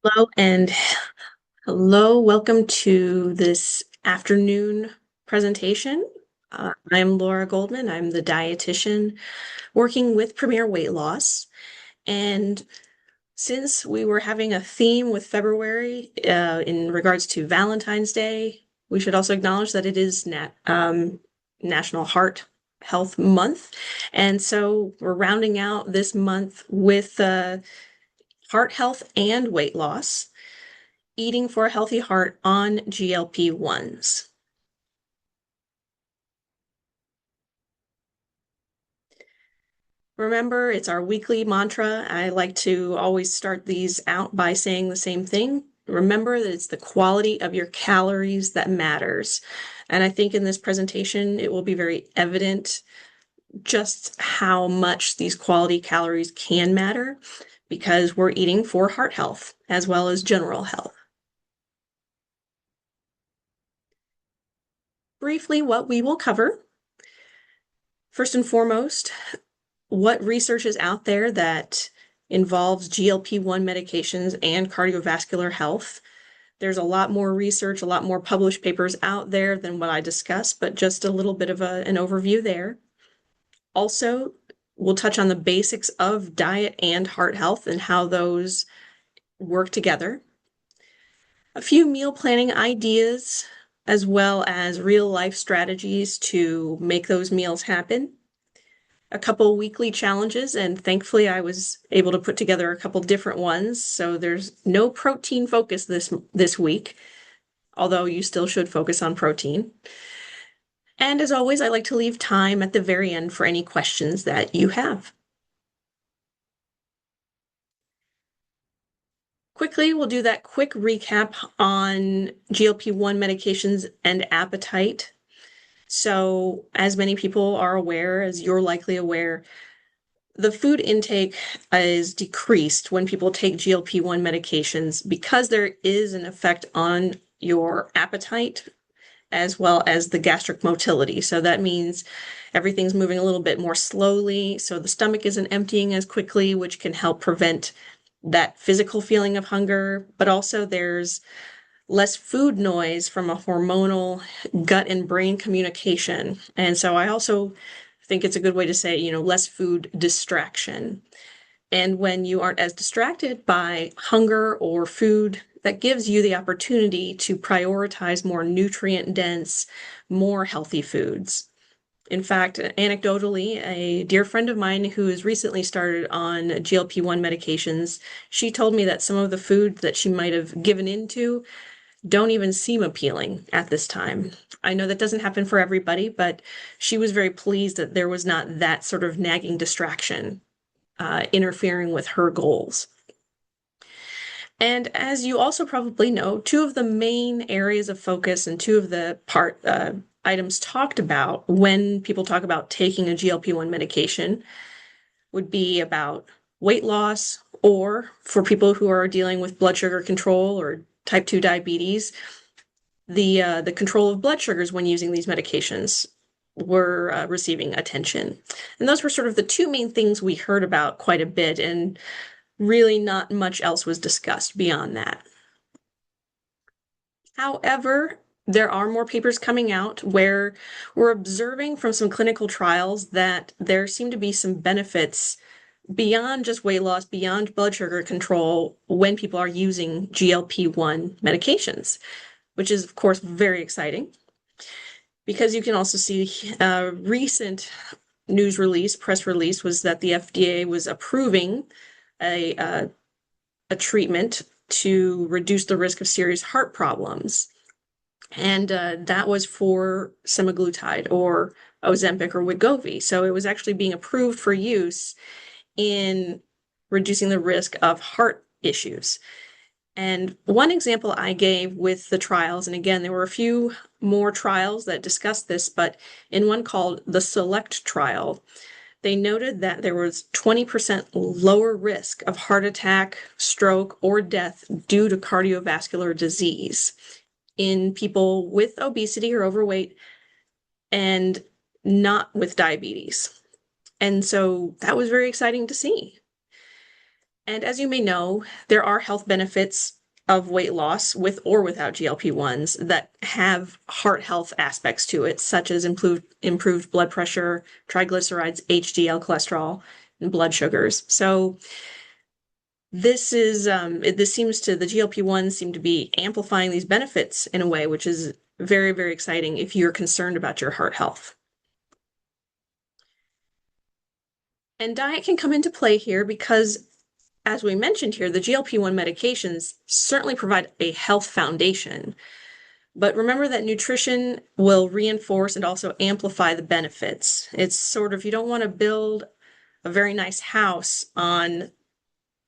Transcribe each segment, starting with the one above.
Hello and hello. Welcome to this afternoon presentation. I'm Laura Goldman. I'm the dietitian working with Premier Weight Loss. And since we were having a theme with February in regards to Valentine's Day, we should also acknowledge that it is National Heart Health Month. And so we're rounding out this month with heart health and weight loss. Eating for a healthy heart on GLP-1s. Remember, it's our weekly mantra. I like to always start these out by saying the same thing. Remember that it's the quality of your calories that matters. And I think in this presentation, it will be very evident just how much these quality calories can matter because we're eating for heart health as well as general health. Briefly, what we will cover. First and foremost, what research is out there that involves GLP-1 medications and cardiovascular health. There's a lot more research, a lot more published papers out there than what I discussed, but just a little bit of an overview there. Also, we'll touch on the basics of diet and heart health and how those work together. A few meal planning ideas, as well as real life strategies to make those meals happen. A couple weekly challenges, and thankfully I was able to put together a couple different ones. So there's no protein focus this week, although you still should focus on protein. And as always, I like to leave time at the very end for any questions that you have. Quickly, we'll do that quick recap on GLP-1 medications and appetite. So, as many people are aware, as you're likely aware, the food intake is decreased when people take GLP-1 medications because there is an effect on your appetite as well as the gastric motility. So that means everything's moving a little bit more slowly. So the stomach isn't emptying as quickly, which can help prevent that physical feeling of hunger. But also there's less food noise from a hormonal gut and brain communication. And so I also think it's a good way to say, less food distraction. And when you aren't as distracted by hunger or food, that gives you the opportunity to prioritize more nutrient dense, more healthy foods. In fact, anecdotally, a dear friend of mine who has recently started on GLP-1 medications, she told me that some of the food that she might have given into don't even seem appealing at this time. I know that doesn't happen for everybody, but she was very pleased that there was not that sort of nagging distraction interfering with her goals. And as you also probably know, two of the main areas of focus and two of the items talked about when people talk about taking a GLP-1 medication would be about weight loss, or for people who are dealing with blood sugar control or type 2 diabetes, the control of blood sugars when using these medications were receiving attention. And those were sort of the two main things we heard about quite a bit, and really not much else was discussed beyond that. However, there are more papers coming out where we're observing from some clinical trials that there seem to be some benefits beyond just weight loss, beyond blood sugar control when people are using GLP-1 medications, which is, of course, very exciting. Because you can also see a recent press release, was that the FDA was approving a treatment to reduce the risk of serious heart problems. And that was for semaglutide or Ozempic or Wegovy. So it was actually being approved for use in reducing the risk of heart issues. And one example I gave with the trials, and again, there were a few more trials that discussed this, but in one called the SELECT trial, they noted that there was 20% lower risk of heart attack, stroke, or death due to cardiovascular disease in people with obesity or overweight and not with diabetes. And so that was very exciting to see. And as you may know, there are health benefits of weight loss with or without GLP-1s that have heart health aspects to it, such as improved blood pressure, triglycerides, HDL cholesterol, and blood sugars. So this seems to the GLP-1s seem to be amplifying these benefits in a way which is very, very exciting if you're concerned about your heart health. And diet can come into play here because, as we mentioned here, the GLP-1 medications certainly provide a health foundation. But remember that nutrition will reinforce and also amplify the benefits. It's sort of, you don't want to build a very nice house on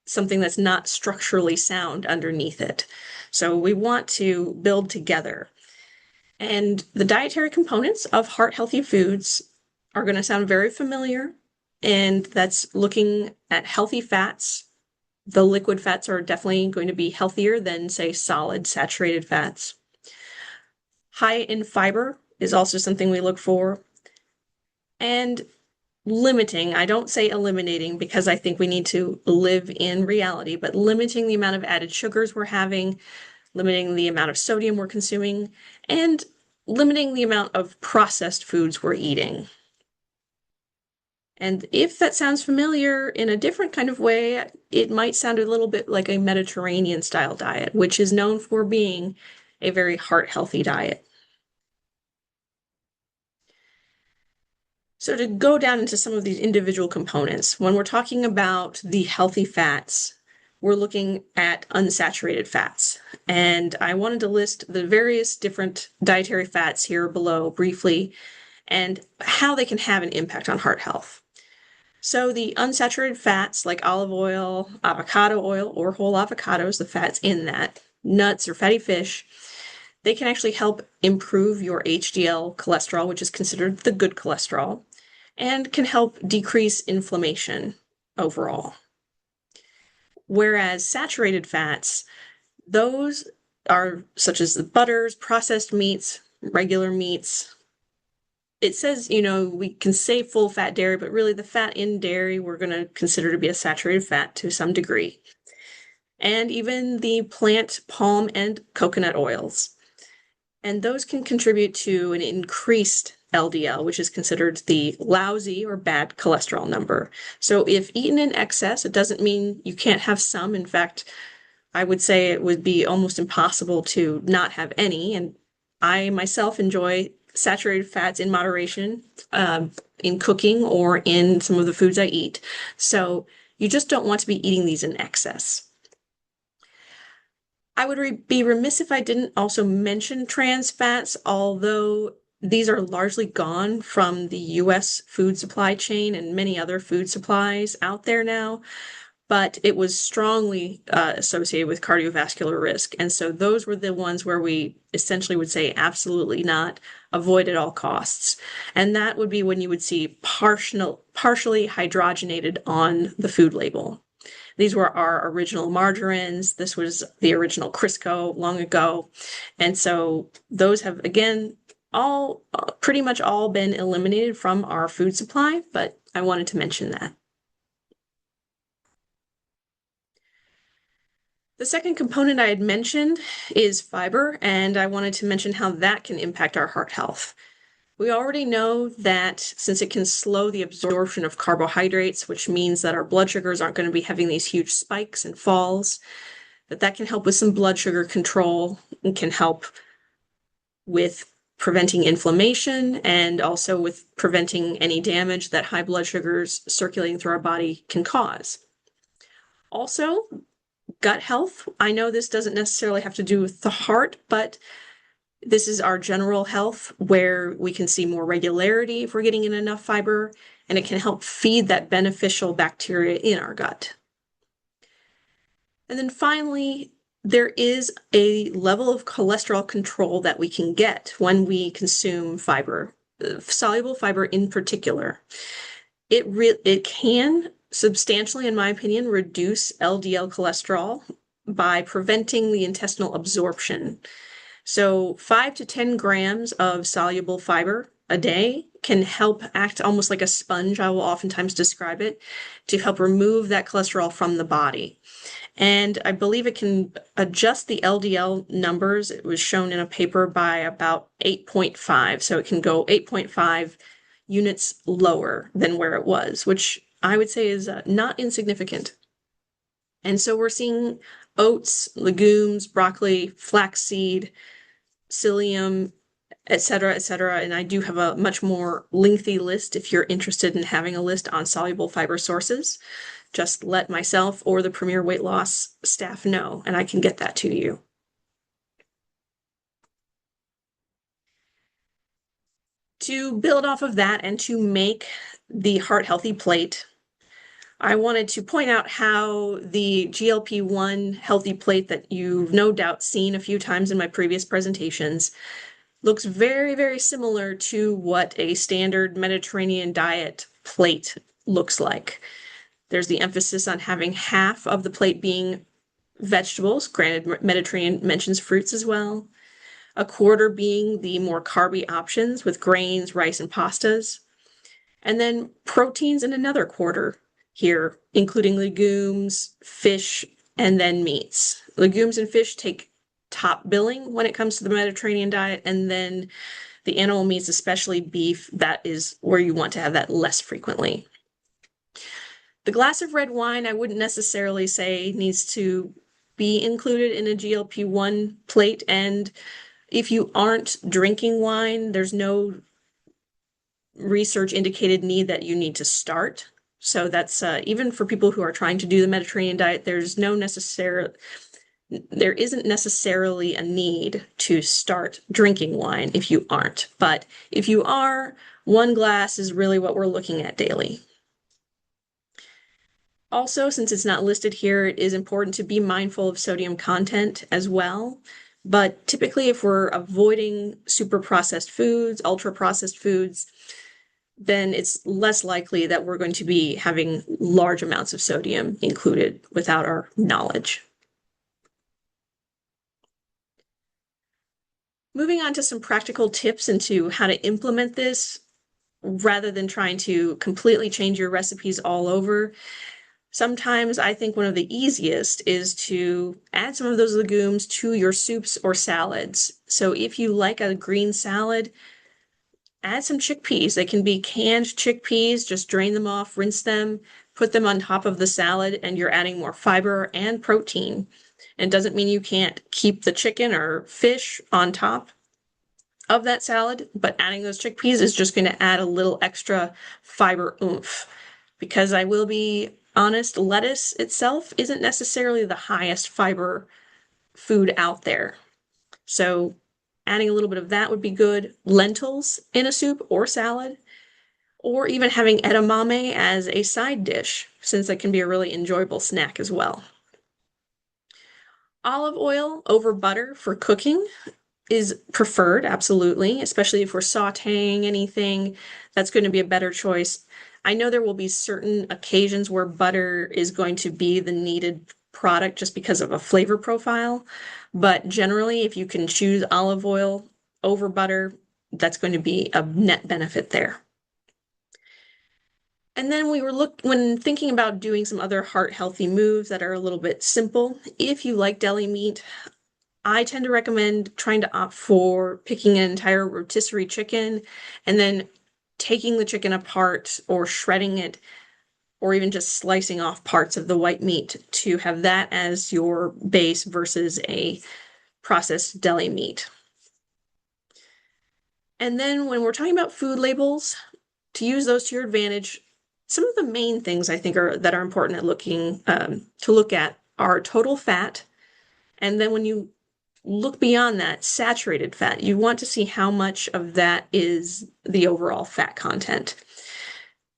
something that's not structurally sound underneath it. So we want to build together. And the dietary components of heart healthy foods are going to sound very familiar. And that's looking at healthy fats. The liquid fats are definitely going to be healthier than, say, solid saturated fats. High in fiber is also something we look for. And limiting, I don't say eliminating because I think we need to live in reality, but limiting the amount of added sugars we're having, limiting the amount of sodium we're consuming, and limiting the amount of processed foods we're eating. And if that sounds familiar in a different kind of way, it might sound a little bit like a Mediterranean style diet, which is known for being a very heart healthy diet. So to go down into some of these individual components, when we're talking about the healthy fats, we're looking at unsaturated fats. And I wanted to list the various different dietary fats here below briefly and how they can have an impact on heart health. So the unsaturated fats like olive oil, avocado oil, or whole avocados, the fats in that, nuts or fatty fish, they can actually help improve your HDL cholesterol, which is considered the good cholesterol, and can help decrease inflammation overall. Whereas saturated fats, those are such as the butters, processed meats, regular meats. It says, we can say full fat dairy, but really the fat in dairy we're going to consider to be a saturated fat to some degree. And even the plant, palm, and coconut oils. And those can contribute to an increased LDL, which is considered the lousy or bad cholesterol number. So if eaten in excess, it doesn't mean you can't have some. In fact, I would say it would be almost impossible to not have any. And I myself enjoy saturated fats in moderation in cooking or in some of the foods I eat. So you just don't want to be eating these in excess. I would be remiss if I didn't also mention trans fats, although these are largely gone from the US food supply chain and many other food supplies out there now, but it was strongly associated with cardiovascular risk. And so those were the ones where we essentially would say absolutely not, avoid at all costs. And that would be when you would see partially hydrogenated on the food label. These were our original margarines. This was the original Crisco long ago. And so those have, again, all pretty much all been eliminated from our food supply, but I wanted to mention that. The second component I had mentioned is fiber, and I wanted to mention how that can impact our heart health. We already know that since it can slow the absorption of carbohydrates, which means that our blood sugars aren't going to be having these huge spikes and falls, that can help with some blood sugar control and can help with preventing inflammation and also with preventing any damage that high blood sugars circulating through our body can cause. Also, gut health. I know this doesn't necessarily have to do with the heart, but this is our general health where we can see more regularity if we're getting in enough fiber, and it can help feed that beneficial bacteria in our gut. And then finally, there is a level of cholesterol control that we can get when we consume fiber, soluble fiber in particular. It can substantially, in my opinion, reduce LDL cholesterol by preventing the intestinal absorption. So 5 to 10 grams of soluble fiber a day can help act almost like a sponge, I will oftentimes describe it, to help remove that cholesterol from the body. And I believe it can adjust the LDL numbers. It was shown in a paper by about 8.5. So it can go 8.5 units lower than where it was, which I would say is not insignificant. And so we're seeing oats, legumes, broccoli, flaxseed, psyllium, etc., etc. And I do have a much more lengthy list if you're interested in having a list on soluble fiber sources. Just let myself or the Premier Weight Loss staff know, and I can get that to you. To build off of that and to make the heart healthy plate, I wanted to point out how the GLP-1 healthy plate that you've no doubt seen a few times in my previous presentations looks very, very similar to what a standard Mediterranean diet plate looks like. There's the emphasis on having half of the plate being vegetables. Granted, Mediterranean mentions fruits as well. A quarter being the more carby options with grains, rice, and pastas. And then proteins in another quarter here, including legumes, fish, and then meats. Legumes and fish take top billing when it comes to the Mediterranean diet, and then the animal meats, especially beef, that is where you want to have that less frequently. The glass of red wine, I wouldn't necessarily say needs to be included in a GLP-1 plate, and if you aren't drinking wine, there's no research indicated need that you need to start. So that's even for people who are trying to do the Mediterranean diet, there isn't necessarily a need to start drinking wine if you aren't. But if you are, one glass is really what we're looking at daily. Also, since it's not listed here, it is important to be mindful of sodium content as well. But typically, if we're avoiding super processed foods, ultra processed foods, then it's less likely that we're going to be having large amounts of sodium included without our knowledge. Moving on to some practical tips into how to implement this rather than trying to completely change your recipes all over. Sometimes I think one of the easiest is to add some of those legumes to your soups or salads. So if you like a green salad, add some chickpeas. They can be canned chickpeas, just drain them off, rinse them, put them on top of the salad, and you're adding more fiber and protein. It doesn't mean you can't keep the chicken or fish on top of that salad, but adding those chickpeas is just going to add a little extra fiber oomph. Because I will be honest, lettuce itself isn't necessarily the highest fiber food out there. So adding a little bit of that would be good. Lentils in a soup or salad, or even having edamame as a side dish, since that can be a really enjoyable snack as well. Olive oil over butter for cooking is preferred, absolutely, especially if we're sauteing anything, that's going to be a better choice. I know there will be certain occasions where butter is going to be the needed product just because of a flavor profile, but generally, if you can choose olive oil over butter, that's going to be a net benefit there. And then when thinking about doing some other heart healthy moves that are a little bit simple, if you like deli meat, I tend to recommend trying to opt for picking an entire rotisserie chicken and then taking the chicken apart or shredding it, or even just slicing off parts of the white meat to have that as your base versus a processed deli meat. And then when we're talking about food labels, to use those to your advantage, some of the main things I think that are important to look at are total fat, and then when you look beyond that, saturated fat. You want to see how much of that is the overall fat content.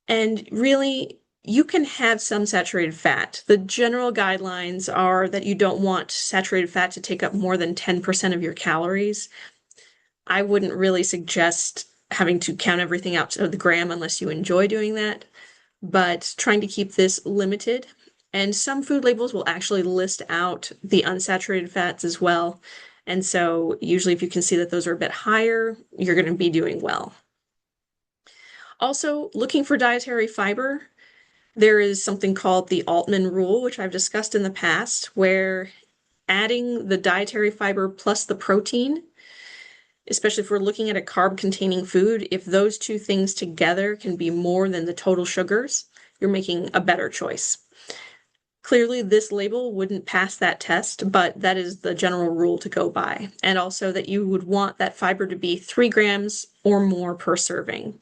And really, you can have some saturated fat. The general guidelines are that you don't want saturated fat to take up more than 10% of your calories. I wouldn't really suggest having to count everything out to the gram unless you enjoy doing that, but trying to keep this limited. And some food labels will actually list out the unsaturated fats as well. And so usually if you can see that those are a bit higher, you're going to be doing well. Also, looking for dietary fiber, there is something called the Altman rule, which I've discussed in the past, where adding the dietary fiber plus the protein, especially if we're looking at a carb-containing food, if those two things together can be more than the total sugars, you're making a better choice. Clearly, this label wouldn't pass that test, but that is the general rule to go by. And also that you would want that fiber to be 3 grams or more per serving.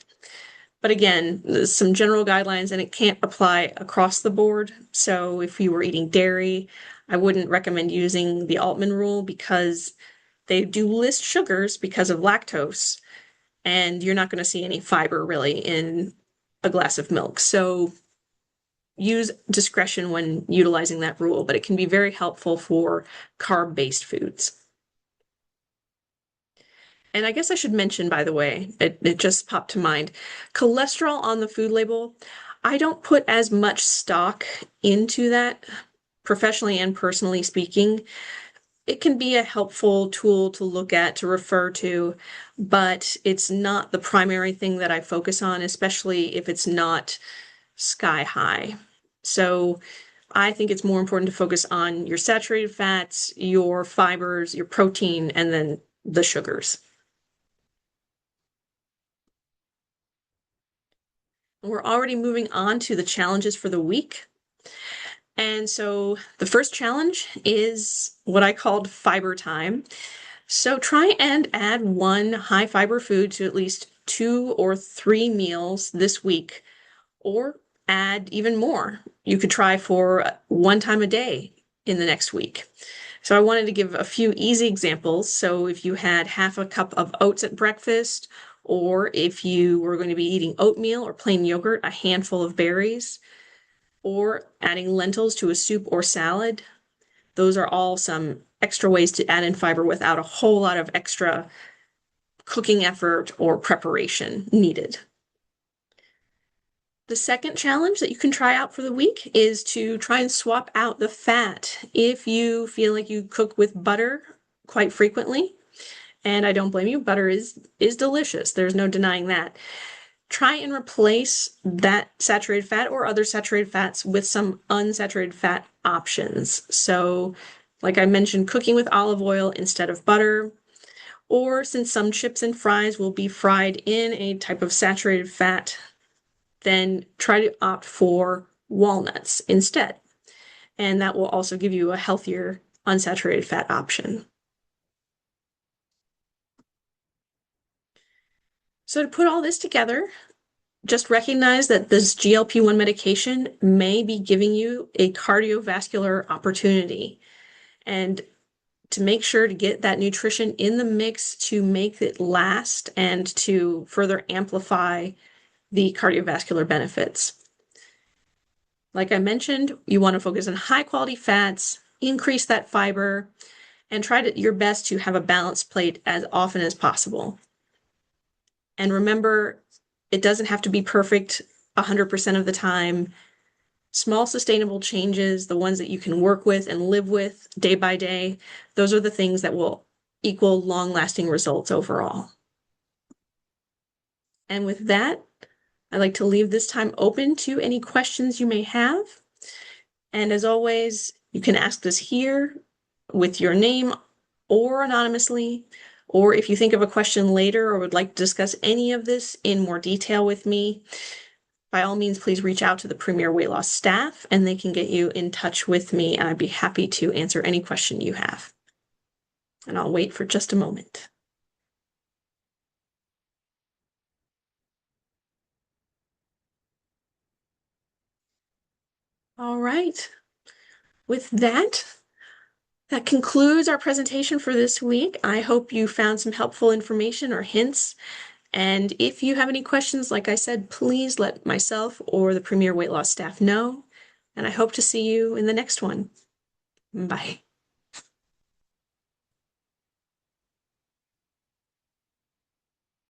But again, there's some general guidelines and it can't apply across the board. So if you were eating dairy, I wouldn't recommend using the Altman rule because they do list sugars because of lactose, and you're not going to see any fiber really in a glass of milk. So use discretion when utilizing that rule, but it can be very helpful for carb-based foods. And I guess I should mention, by the way, it just popped to mind, cholesterol on the food label, I don't put as much stock into that, professionally and personally speaking. It can be a helpful tool to look at, to refer to, but it's not the primary thing that I focus on, especially if it's not sky high. So I think it's more important to focus on your saturated fats, your fibers, your protein, and then the sugars. We're already moving on to the challenges for the week. And so the first challenge is what I called fiber time. So try and add one high fiber food to at least 2 or 3 meals this week, or add even more. You could try for 1 time a day in the next week. So I wanted to give a few easy examples. So if you had half a cup of oats at breakfast, or if you were going to be eating oatmeal or plain yogurt, a handful of berries, or adding lentils to a soup or salad. Those are all some extra ways to add in fiber without a whole lot of extra cooking effort or preparation needed. The second challenge that you can try out for the week is to try and swap out the fat. If you feel like you cook with butter quite frequently, and I don't blame you, butter is delicious. There's no denying that. Try and replace that saturated fat or other saturated fats with some unsaturated fat options. So, like I mentioned, cooking with olive oil instead of butter, or since some chips and fries will be fried in a type of saturated fat, then try to opt for walnuts instead. And that will also give you a healthier unsaturated fat option. So to put all this together, just recognize that this GLP-1 medication may be giving you a cardiovascular opportunity. And to make sure to get that nutrition in the mix to make it last and to further amplify the cardiovascular benefits. Like I mentioned, you want to focus on high quality fats, increase that fiber, and try your best to have a balanced plate as often as possible. And remember, it doesn't have to be perfect 100% of the time. Small sustainable changes, the ones that you can work with and live with day by day, those are the things that will equal long-lasting results overall. And with that, I'd like to leave this time open to any questions you may have. And as always, you can ask this here with your name or anonymously, or if you think of a question later or would like to discuss any of this in more detail with me, by all means, please reach out to the Premier Weight Loss staff and they can get you in touch with me, and I'd be happy to answer any question you have. And I'll wait for just a moment. All right. With that concludes our presentation for this week. I hope you found some helpful information or hints. And if you have any questions, like I said, please let myself or the Premier Weight Loss staff know. And I hope to see you in the next one. Bye.